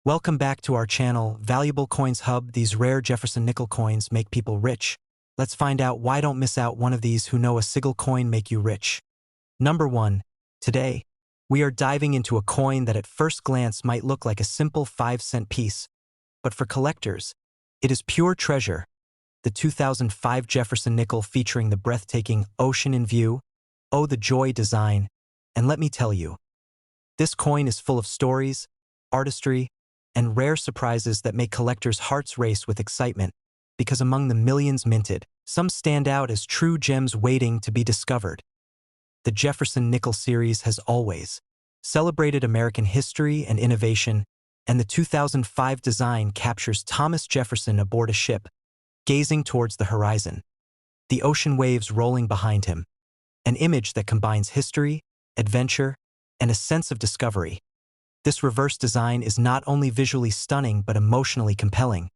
Welcome back to our channel, Valuable Coins Hub. These rare Jefferson nickel coins make people rich. Let's find out why. Don't miss out one of these who know a single coin make you rich. Number 1. Today, we are diving into a coin that at first glance might look like a simple 5-cent piece. But for collectors, it is pure treasure. The 2005 Jefferson nickel featuring the breathtaking ocean in view. Oh, the joy design. And let me tell you, this coin is full of stories, artistry, and rare surprises that make collectors' hearts race with excitement, because among the millions minted, some stand out as true gems waiting to be discovered. The Jefferson Nickel series has always celebrated American history and innovation, and the 2005 design captures Thomas Jefferson aboard a ship, gazing towards the horizon, the ocean waves rolling behind him, an image that combines history, adventure, and a sense of discovery. This reverse design is not only visually stunning but emotionally compelling,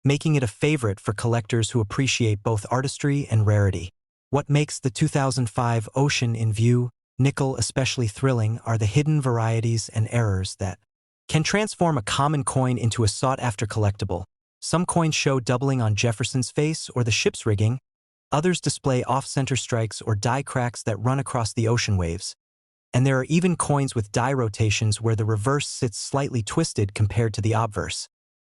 making it a favorite for collectors who appreciate both artistry and rarity. What makes the 2005 Ocean in View nickel especially thrilling are the hidden varieties and errors that can transform a common coin into a sought-after collectible. Some coins show doubling on Jefferson's face or the ship's rigging, others display off-center strikes or die cracks that run across the ocean waves. And there are even coins with die rotations where the reverse sits slightly twisted compared to the obverse.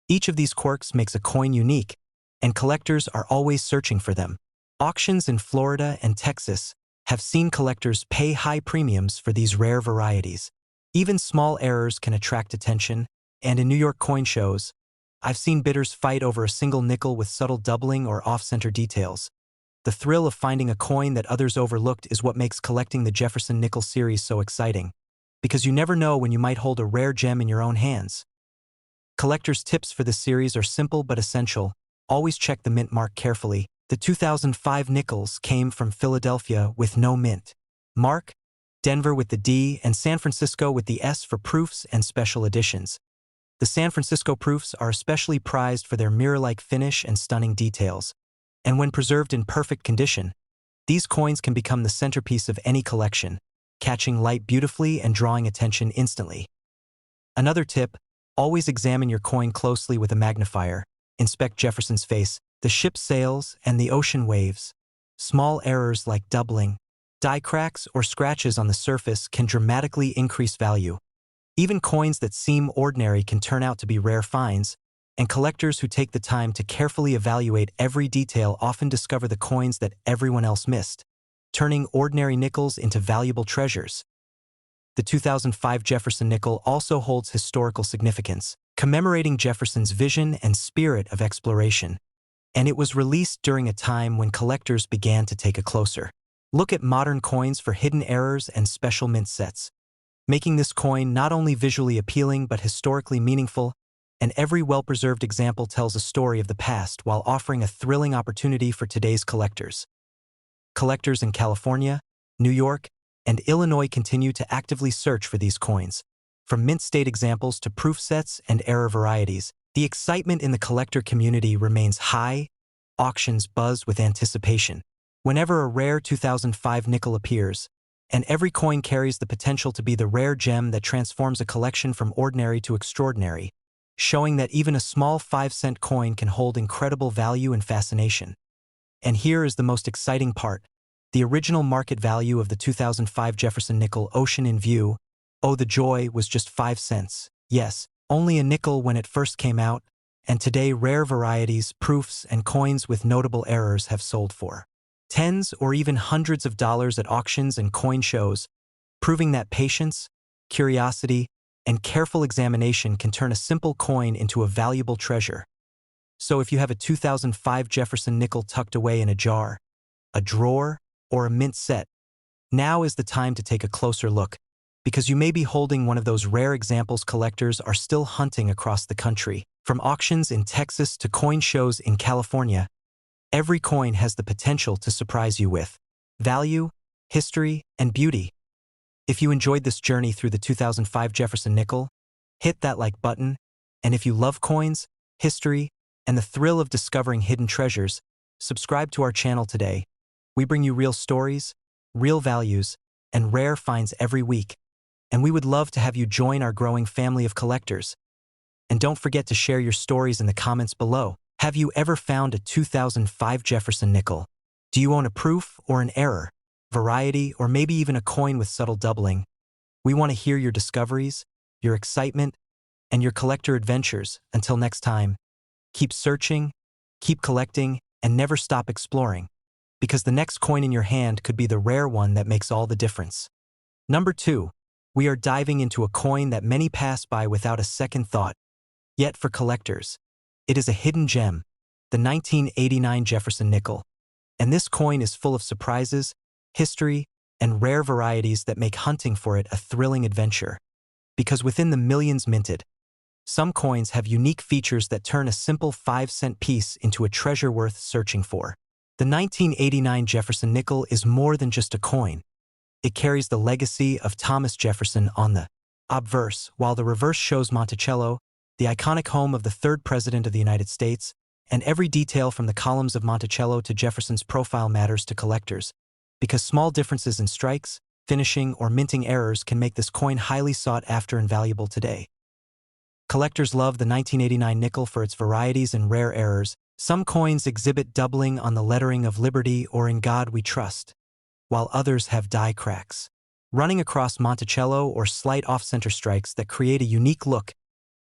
Each of these quirks makes a coin unique, and collectors are always searching for them. Auctions in Florida and Texas have seen collectors pay high premiums for these rare varieties. Even small errors can attract attention, and in New York coin shows, I've seen bidders fight over a single nickel with subtle doubling or off-center details. The thrill of finding a coin that others overlooked is what makes collecting the Jefferson Nickel series so exciting, because you never know when you might hold a rare gem in your own hands. Collectors' tips for this series are simple but essential. Always check the mint mark carefully. The 2005 nickels came from Philadelphia with no mint mark, Denver with the D, and San Francisco with the S for proofs and special editions. The San Francisco proofs are especially prized for their mirror-like finish and stunning details. And when preserved in perfect condition, these coins can become the centerpiece of any collection, catching light beautifully and drawing attention instantly. Another tip, always examine your coin closely with a magnifier. Inspect Jefferson's face, the ship's sails, and the ocean waves. Small errors like doubling, die cracks, or scratches on the surface can dramatically increase value. Even coins that seem ordinary can turn out to be rare finds, and collectors who take the time to carefully evaluate every detail often discover the coins that everyone else missed, turning ordinary nickels into valuable treasures. The 2005 Jefferson nickel also holds historical significance, commemorating Jefferson's vision and spirit of exploration, and it was released during a time when collectors began to take a closer look at modern coins for hidden errors and special mint sets, making this coin not only visually appealing but historically meaningful. And every well-preserved example tells a story of the past while offering a thrilling opportunity for today's collectors. Collectors in California, New York, and Illinois continue to actively search for these coins. From mint-state examples to proof sets and error varieties, the excitement in the collector community remains high. Auctions buzz with anticipation whenever a rare 2005 nickel appears, and every coin carries the potential to be the rare gem that transforms a collection from ordinary to extraordinary, showing that even a small 5-cent coin can hold incredible value and fascination. And here is the most exciting part. The original market value of the 2005 Jefferson nickel Ocean in View, oh the joy, was just 5 cents. Yes, only a nickel when it first came out, and today rare varieties, proofs, and coins with notable errors have sold for tens or even hundreds of dollars at auctions and coin shows, proving that patience, curiosity, and careful examination can turn a simple coin into a valuable treasure. So if you have a 2005 Jefferson nickel tucked away in a jar, a drawer, or a mint set, now is the time to take a closer look, because you may be holding one of those rare examples collectors are still hunting across the country. From auctions in Texas to coin shows in California, every coin has the potential to surprise you with value, history, and beauty. If you enjoyed this journey through the 2005 Jefferson nickel, hit that like button, and if you love coins, history, and the thrill of discovering hidden treasures, subscribe to our channel today. We bring you real stories, real values, and rare finds every week, and we would love to have you join our growing family of collectors. And don't forget to share your stories in the comments below. Have you ever found a 2005 Jefferson nickel? Do you own a proof or an error, variety, or maybe even a coin with subtle doubling? We want to hear your discoveries, your excitement, and your collector adventures. Until next time, keep searching, keep collecting, and never stop exploring, because the next coin in your hand could be the rare one that makes all the difference. Number 2. We are diving into a coin that many pass by without a second thought. Yet for collectors, it is a hidden gem, the 1989 Jefferson nickel. And this coin is full of surprises, history, and rare varieties that make hunting for it a thrilling adventure. Because within the millions minted, some coins have unique features that turn a simple 5-cent piece into a treasure worth searching for. The 1989 Jefferson nickel is more than just a coin. It carries the legacy of Thomas Jefferson on the obverse, while the reverse shows Monticello, the iconic home of the third president of the United States, and every detail from the columns of Monticello to Jefferson's profile matters to collectors, because small differences in strikes, finishing, or minting errors can make this coin highly sought after and valuable today. Collectors love the 1989 nickel for its varieties and rare errors. Some coins exhibit doubling on the lettering of Liberty or In God We Trust, while others have die cracks running across Monticello or slight off-center strikes that create a unique look,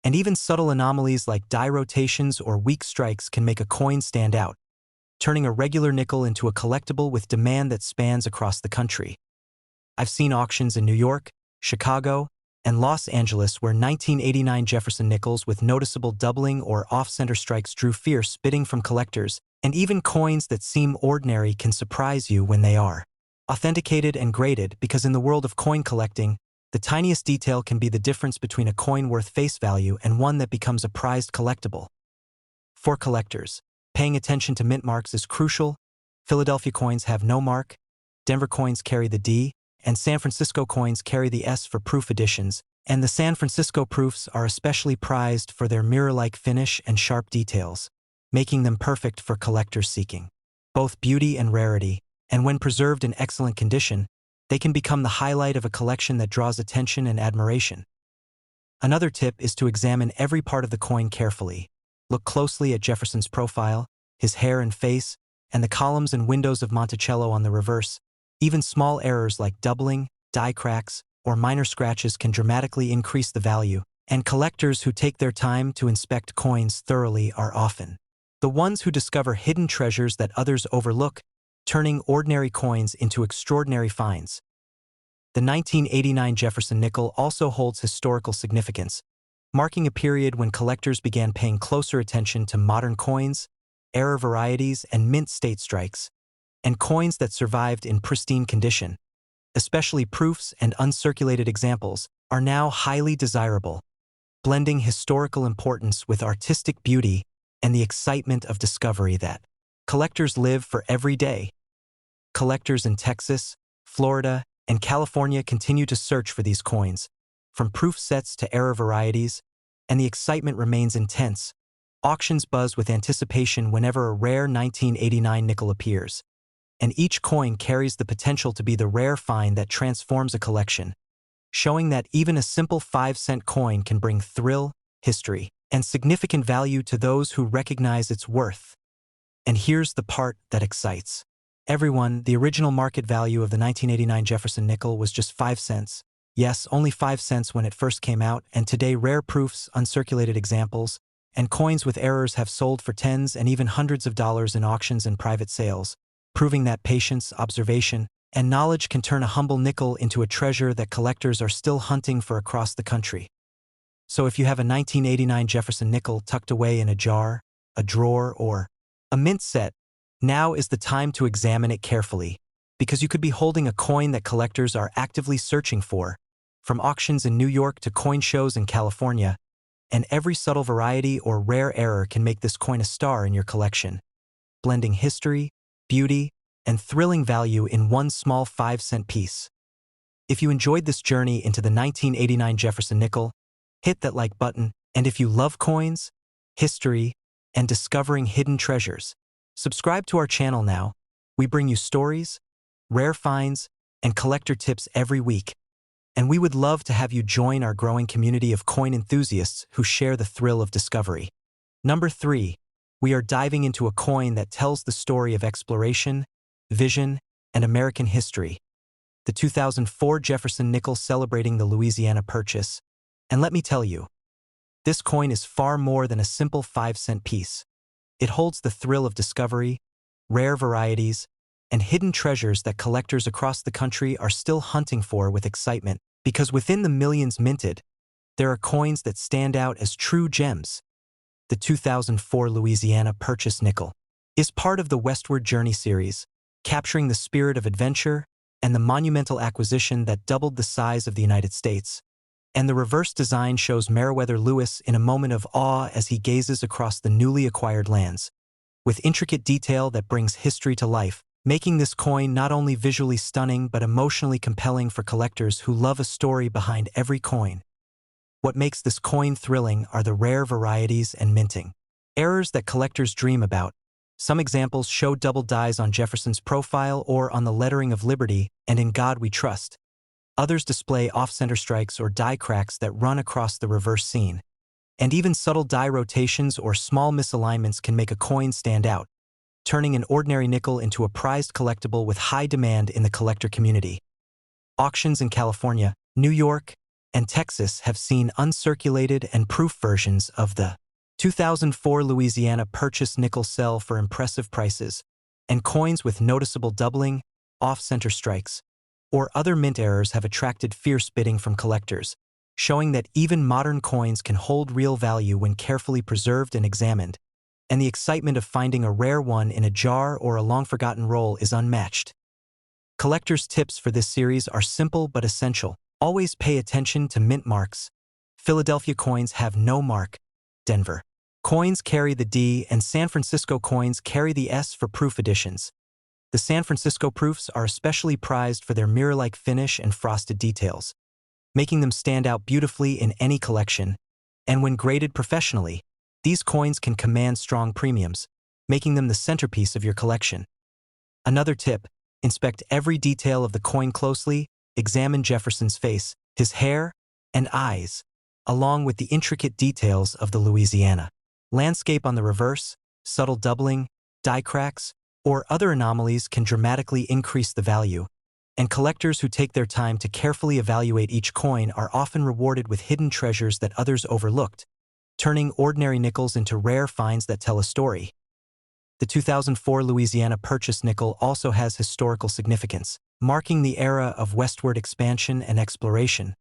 and even subtle anomalies like die rotations or weak strikes can make a coin stand out, turning a regular nickel into a collectible with demand that spans across the country. I've seen auctions in New York, Chicago, and Los Angeles where 1989 Jefferson nickels with noticeable doubling or off-center strikes drew fierce bidding from collectors, and even coins that seem ordinary can surprise you when they are authenticated and graded, because in the world of coin collecting, the tiniest detail can be the difference between a coin worth face value and one that becomes a prized collectible. For collectors, paying attention to mint marks is crucial. Philadelphia coins have no mark, Denver coins carry the D, and San Francisco coins carry the S for proof editions, and the San Francisco proofs are especially prized for their mirror-like finish and sharp details, making them perfect for collectors seeking both beauty and rarity, and when preserved in excellent condition, they can become the highlight of a collection that draws attention and admiration. Another tip is to examine every part of the coin carefully. Look closely at Jefferson's profile, his hair and face, and the columns and windows of Monticello on the reverse. Even small errors like doubling, die cracks, or minor scratches can dramatically increase the value, and collectors who take their time to inspect coins thoroughly are often the ones who discover hidden treasures that others overlook, turning ordinary coins into extraordinary finds. The 1989 Jefferson nickel also holds historical significance, marking a period when collectors began paying closer attention to modern coins, error varieties, and mint state strikes, and coins that survived in pristine condition, especially proofs and uncirculated examples, are now highly desirable, blending historical importance with artistic beauty and the excitement of discovery that collectors live for every day. Collectors in Texas, Florida, and California continue to search for these coins, from proof sets to error varieties, and the excitement remains intense. Auctions buzz with anticipation whenever a rare 1989 nickel appears, and each coin carries the potential to be the rare find that transforms a collection, showing that even a simple 5-cent coin can bring thrill, history, and significant value to those who recognize its worth. And here's the part that excites everyone: the original market value of the 1989 Jefferson nickel was just 5 cents. Yes, only 5 cents when it first came out, and today rare proofs, uncirculated examples, and coins with errors have sold for tens and even hundreds of dollars in auctions and private sales, proving that patience, observation, and knowledge can turn a humble nickel into a treasure that collectors are still hunting for across the country. So if you have a 1989 Jefferson nickel tucked away in a jar, a drawer, or a mint set, now is the time to examine it carefully, because you could be holding a coin that collectors are actively searching for, from auctions in New York to coin shows in California, and every subtle variety or rare error can make this coin a star in your collection, blending history, beauty, and thrilling value in one small 5-cent piece. If you enjoyed this journey into the 1989 Jefferson nickel, hit that like button, and if you love coins, history, and discovering hidden treasures, subscribe to our channel now. We bring you stories, rare finds, and collector tips every week. and we would love to have you join our growing community of coin enthusiasts who share the thrill of discovery. Number 3, we are diving into a coin that tells the story of exploration, vision, and American history. The 2004 Jefferson Nickel celebrating the Louisiana Purchase. And let me tell you, this coin is far more than a simple 5-cent piece. It holds the thrill of discovery, rare varieties, and hidden treasures that collectors across the country are still hunting for with excitement, because within the millions minted, there are coins that stand out as true gems. The 2004 Louisiana Purchase Nickel is part of the Westward Journey series, capturing the spirit of adventure and the monumental acquisition that doubled the size of the United States. And the reverse design shows Meriwether Lewis in a moment of awe as he gazes across the newly acquired lands, with intricate detail that brings history to life, making this coin not only visually stunning but emotionally compelling for collectors who love a story behind every coin. What makes this coin thrilling are the rare varieties and minting errors that collectors dream about. Some examples show double dies on Jefferson's profile or on the lettering of Liberty and In God We Trust. Others display off-center strikes or die cracks that run across the reverse scene. And even subtle die rotations or small misalignments can make a coin stand out, turning an ordinary nickel into a prized collectible with high demand in the collector community. Auctions in California, New York, and Texas have seen uncirculated and proof versions of the 2004 Louisiana Purchase nickel sell for impressive prices, and coins with noticeable doubling, off-center strikes, or other mint errors have attracted fierce bidding from collectors, showing that even modern coins can hold real value when carefully preserved and examined, and the excitement of finding a rare one in a jar or a long-forgotten roll is unmatched. Collectors' tips for this series are simple but essential. Always pay attention to mint marks. Philadelphia coins have no mark. Denver coins carry the D, and San Francisco coins carry the S for proof editions. The San Francisco proofs are especially prized for their mirror-like finish and frosted details, making them stand out beautifully in any collection. And when graded professionally, these coins can command strong premiums, making them the centerpiece of your collection. Another tip: inspect every detail of the coin closely. Examine Jefferson's face, his hair, and eyes, along with the intricate details of the Louisiana landscape on the reverse. Subtle doubling, die cracks, or other anomalies can dramatically increase the value, and collectors who take their time to carefully evaluate each coin are often rewarded with hidden treasures that others overlooked, turning ordinary nickels into rare finds that tell a story. The 2004 Louisiana Purchase nickel also has historical significance, marking the era of westward expansion and exploration,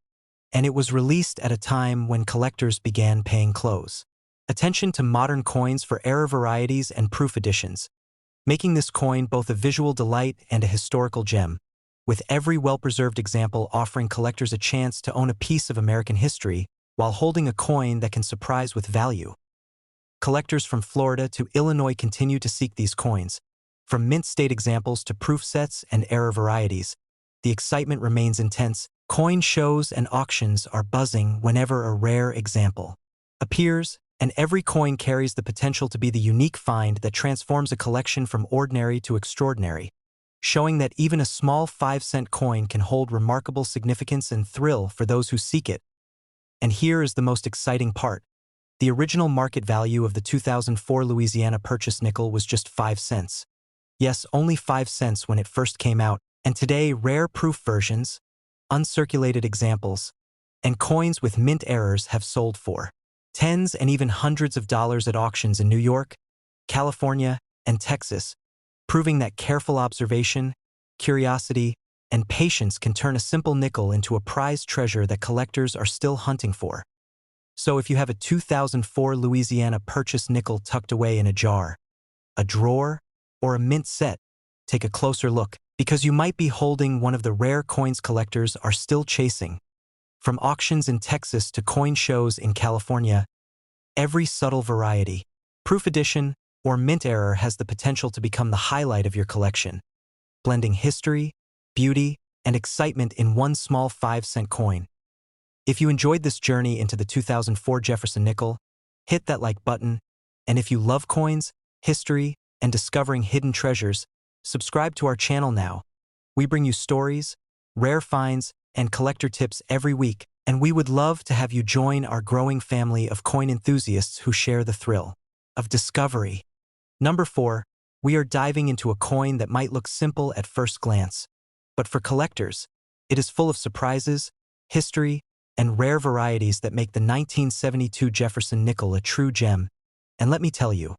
and it was released at a time when collectors began paying close attention to modern coins for error varieties and proof editions, making this coin both a visual delight and a historical gem, with every well-preserved example offering collectors a chance to own a piece of American history while holding a coin that can surprise with value. Collectors from Florida to Illinois continue to seek these coins. From mint state examples to proof sets and error varieties, the excitement remains intense. Coin shows and auctions are buzzing whenever a rare example appears, and every coin carries the potential to be the unique find that transforms a collection from ordinary to extraordinary, showing that even a small 5-cent coin can hold remarkable significance and thrill for those who seek it. And here is the most exciting part. The original market value of the 2004 Louisiana Purchase nickel was just 5 cents. Yes, only 5 cents when it first came out, and today rare proof versions, uncirculated examples, and coins with mint errors have sold for tens and even hundreds of dollars at auctions in New York, California, and Texas, proving that careful observation, curiosity, and patience can turn a simple nickel into a prized treasure that collectors are still hunting for. So if you have a 2004 Louisiana Purchase nickel tucked away in a jar, a drawer, or a mint set, take a closer look, because you might be holding one of the rare coins collectors are still chasing. From auctions in Texas to coin shows in California, every subtle variety, proof edition, or mint error has the potential to become the highlight of your collection, blending history, beauty, and excitement in one small 5-cent coin. If you enjoyed this journey into the 2004 Jefferson nickel, hit that like button, and if you love coins, history, and discovering hidden treasures, subscribe to our channel now. We bring you stories, rare finds, and collector tips every week, and we would love to have you join our growing family of coin enthusiasts who share the thrill of discovery. Number 4, we are diving into a coin that might look simple at first glance, but for collectors, it is full of surprises, history, and rare varieties that make the 1972 Jefferson nickel a true gem. And let me tell you,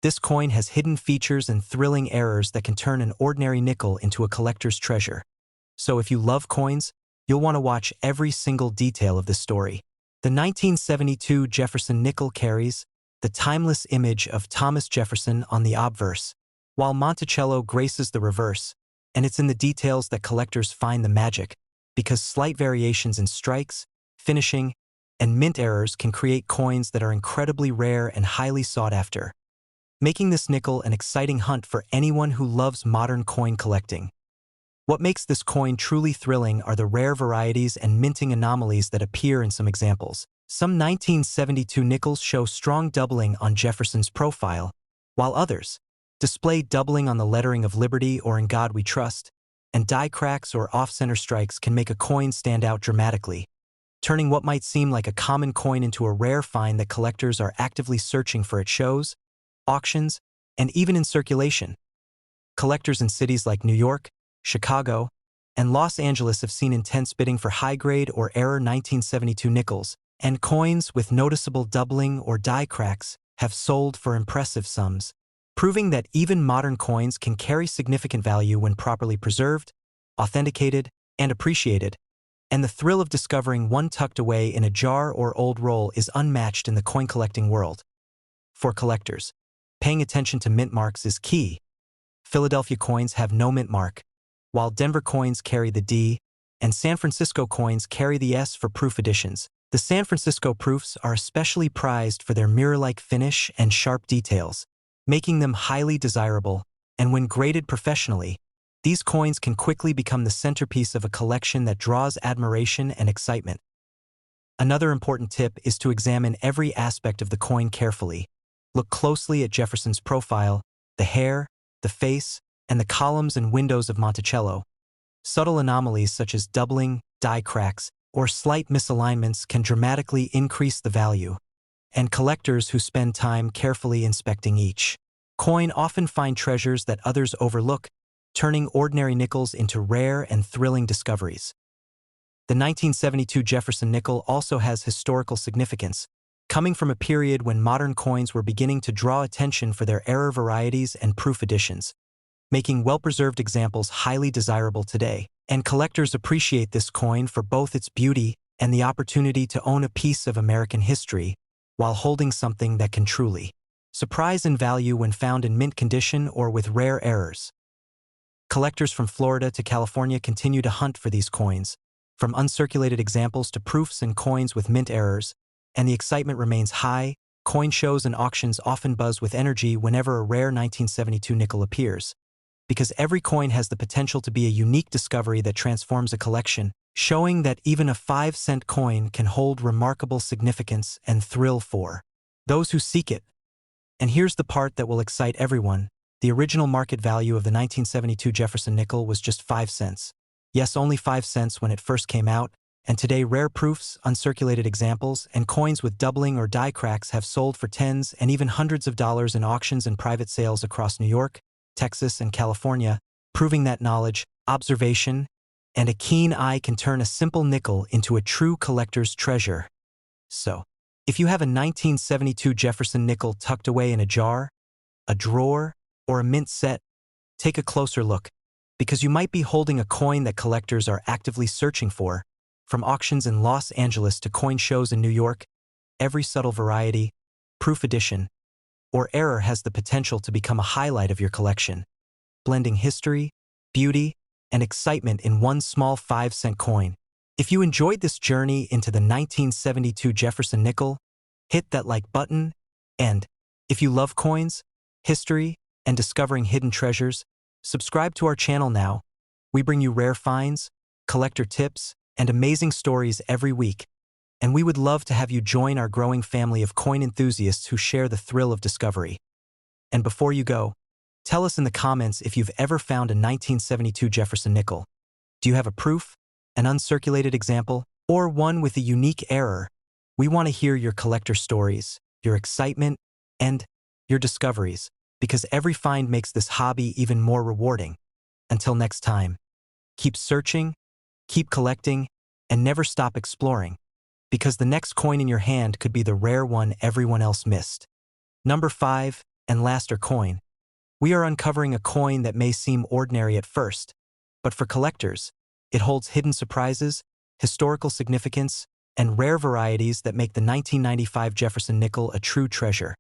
this coin has hidden features and thrilling errors that can turn an ordinary nickel into a collector's treasure. So if you love coins, you'll want to watch every single detail of this story. The 1972 Jefferson nickel carries the timeless image of Thomas Jefferson on the obverse, while Monticello graces the reverse, and it's in the details that collectors find the magic, because slight variations in strikes, finishing, and mint errors can create coins that are incredibly rare and highly sought after, making this nickel an exciting hunt for anyone who loves modern coin collecting. What makes this coin truly thrilling are the rare varieties and minting anomalies that appear in some examples. Some 1972 nickels show strong doubling on Jefferson's profile, while others display doubling on the lettering of Liberty or In God We Trust, and die cracks or off-center strikes can make a coin stand out dramatically, turning what might seem like a common coin into a rare find that collectors are actively searching for at shows, auctions, and even in circulation. Collectors in cities like New York, Chicago, and Los Angeles have seen intense bidding for high-grade or error 1972 nickels, and coins with noticeable doubling or die cracks have sold for impressive sums, proving that even modern coins can carry significant value when properly preserved, authenticated, and appreciated. And the thrill of discovering one tucked away in a jar or old roll is unmatched in the coin collecting world. For collectors, paying attention to mint marks is key. Philadelphia coins have no mint mark, while Denver coins carry the D, and San Francisco coins carry the S for proof editions. The San Francisco proofs are especially prized for their mirror-like finish and sharp details, making them highly desirable, and when graded professionally, these coins can quickly become the centerpiece of a collection that draws admiration and excitement. Another important tip is to examine every aspect of the coin carefully. Look closely at Jefferson's profile, the hair, the face, and the columns and windows of Monticello. Subtle anomalies such as doubling, die cracks, or slight misalignments can dramatically increase the value, and collectors who spend time carefully inspecting each coin often find treasures that others overlook, turning ordinary nickels into rare and thrilling discoveries. The 1972 Jefferson nickel also has historical significance, coming from a period when modern coins were beginning to draw attention for their error varieties and proof editions, making well-preserved examples highly desirable today. And collectors appreciate this coin for both its beauty and the opportunity to own a piece of American history while holding something that can truly surprise in value when found in mint condition or with rare errors. Collectors from Florida to California continue to hunt for these coins, from uncirculated examples to proofs and coins with mint errors, and the excitement remains high. Coin shows and auctions often buzz with energy whenever a rare 1972 nickel appears, because every coin has the potential to be a unique discovery that transforms a collection, showing that even a 5-cent coin can hold remarkable significance and thrill for those who seek it. And here's the part that will excite everyone. The original market value of the 1972 Jefferson nickel was just 5 cents. Yes, only 5 cents when it first came out, and today rare proofs, uncirculated examples, and coins with doubling or die cracks have sold for tens and even hundreds of dollars in auctions and private sales across New York, Texas, and California, proving that knowledge, observation, and a keen eye can turn a simple nickel into a true collector's treasure. So, if you have a 1972 Jefferson nickel tucked away in a jar, a drawer, or a mint set, take a closer look, because you might be holding a coin that collectors are actively searching for. From auctions in Los Angeles to coin shows in New York, every subtle variety, proof edition, or error has the potential to become a highlight of your collection, blending history, beauty, and excitement in one small 5-cent coin. If you enjoyed this journey into the 1972 Jefferson nickel, hit that like button, and if you love coins, history, and discovering hidden treasures, subscribe to our channel now. We bring you rare finds, collector tips, and amazing stories every week, and we would love to have you join our growing family of coin enthusiasts who share the thrill of discovery. And before you go, tell us in the comments if you've ever found a 1972 Jefferson nickel. Do you have a proof, an uncirculated example, or one with a unique error, we want to hear your collector stories, your excitement, and your discoveries, because every find makes this hobby even more rewarding. Until next time, keep searching, keep collecting, and never stop exploring, because the next coin in your hand could be the rare one everyone else missed. Number 5, and last are coin. We are uncovering a coin that may seem ordinary at first, but for collectors, it holds hidden surprises, historical significance, and rare varieties that make the 1995 Jefferson nickel a true treasure.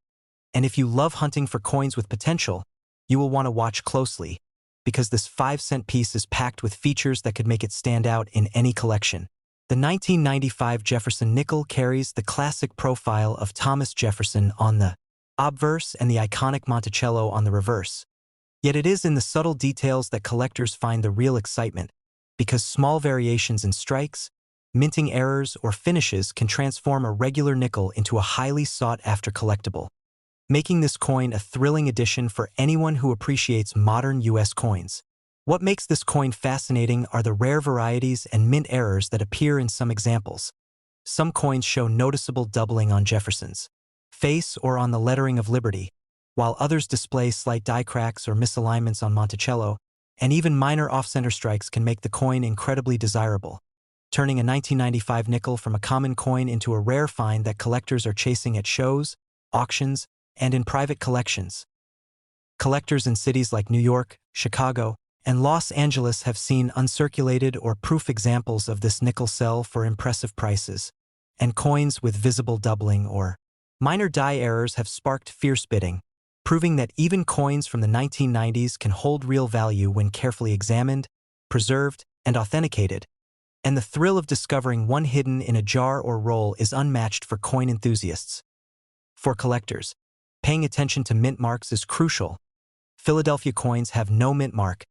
And if you love hunting for coins with potential, you will want to watch closely, because this 5-cent piece is packed with features that could make it stand out in any collection. The 1995 Jefferson nickel carries the classic profile of Thomas Jefferson on the obverse and the iconic Monticello on the reverse. Yet it is in the subtle details that collectors find the real excitement, because small variations in strikes, minting errors, or finishes can transform a regular nickel into a highly sought-after collectible, making this coin a thrilling addition for anyone who appreciates modern U.S. coins. What makes this coin fascinating are the rare varieties and mint errors that appear in some examples. Some coins show noticeable doubling on Jefferson's face or on the lettering of Liberty, while others display slight die cracks or misalignments on Monticello, and even minor off-center strikes can make the coin incredibly desirable, turning a 1995 nickel from a common coin into a rare find that collectors are chasing at shows, auctions, and in private collections. Collectors in cities like New York, Chicago, and Los Angeles have seen uncirculated or proof examples of this nickel sell for impressive prices, and coins with visible doubling or minor die errors have sparked fierce bidding, proving that even coins from the 1990s can hold real value when carefully examined, preserved, and authenticated. And the thrill of discovering one hidden in a jar or roll is unmatched for coin enthusiasts. For collectors, paying attention to mint marks is crucial. Philadelphia coins have no mint mark,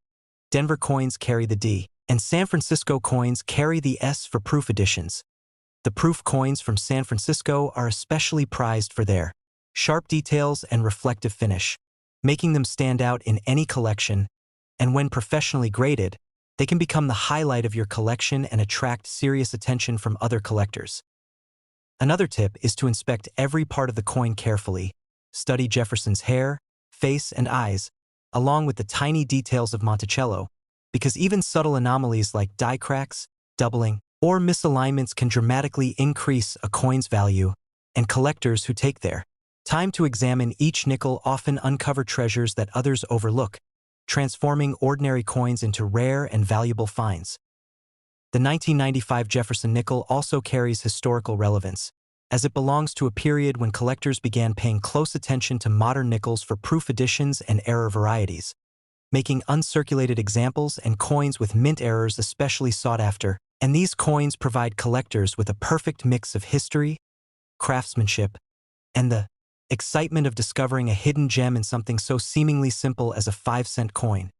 Denver coins carry the D, and San Francisco coins carry the S for proof editions. The proof coins from San Francisco are especially prized for their sharp details and reflective finish, making them stand out in any collection, and when professionally graded, they can become the highlight of your collection and attract serious attention from other collectors. Another tip is to inspect every part of the coin carefully. Study Jefferson's hair, face, and eyes, along with the tiny details of Monticello, because even subtle anomalies like die cracks, doubling, or misalignments can dramatically increase a coin's value, and collectors who take their time to examine each nickel often uncover treasures that others overlook, transforming ordinary coins into rare and valuable finds. The 1995 Jefferson nickel also carries historical relevance, as it belongs to a period when collectors began paying close attention to modern nickels for proof editions and error varieties, making uncirculated examples and coins with mint errors especially sought after, and these coins provide collectors with a perfect mix of history, craftsmanship, and the excitement of discovering a hidden gem in something so seemingly simple as a 5-cent coin.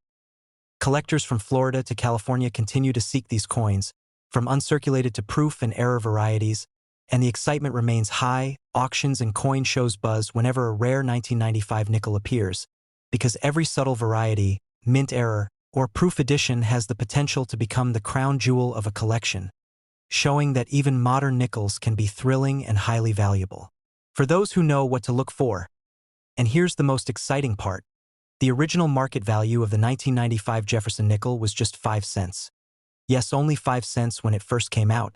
Collectors from Florida to California continue to seek these coins, from uncirculated to proof and error varieties, and the excitement remains high. Auctions and coin shows buzz whenever a rare 1995 nickel appears, because every subtle variety, mint error, or proof edition has the potential to become the crown jewel of a collection, showing that even modern nickels can be thrilling and highly valuable. For those who know what to look for. And here's the most exciting part. The original market value of the 1995 Jefferson nickel was just 5 cents. Yes, only 5 cents when it first came out.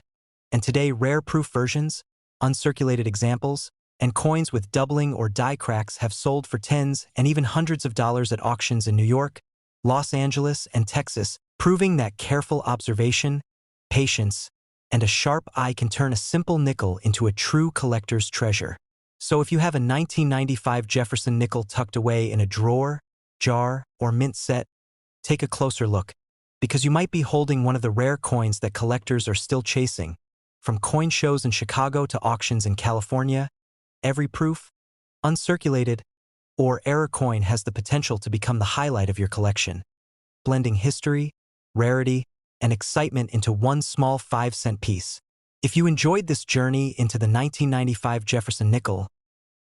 And today, rare proof versions, uncirculated examples, and coins with doubling or die cracks have sold for tens and even hundreds of dollars at auctions in New York, Los Angeles, and Texas, proving that careful observation, patience, and a sharp eye can turn a simple nickel into a true collector's treasure. So if you have a 1995 Jefferson nickel tucked away in a drawer, jar, or mint set, take a closer look, because you might be holding one of the rare coins that collectors are still chasing. From coin shows in Chicago to auctions in California, every proof, uncirculated, or error coin has the potential to become the highlight of your collection, blending history, rarity, and excitement into one small 5-cent piece. If you enjoyed this journey into the 1995 Jefferson nickel,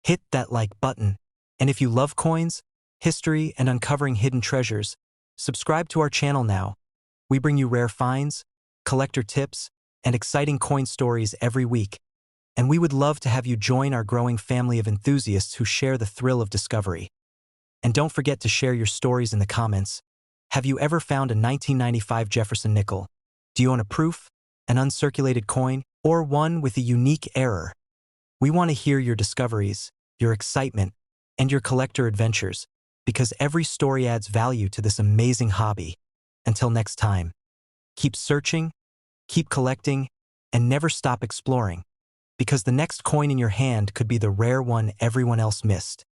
hit that like button. And if you love coins, history, and uncovering hidden treasures, subscribe to our channel now. We bring you rare finds, collector tips, and exciting coin stories every week. And we would love to have you join our growing family of enthusiasts who share the thrill of discovery. And don't forget to share your stories in the comments. Have you ever found a 1995 Jefferson nickel? Do you own a proof, an uncirculated coin, or one with a unique error? We want to hear your discoveries, your excitement, and your collector adventures, because every story adds value to this amazing hobby. Until next time, keep searching, keep collecting, and never stop exploring, because the next coin in your hand could be the rare one everyone else missed.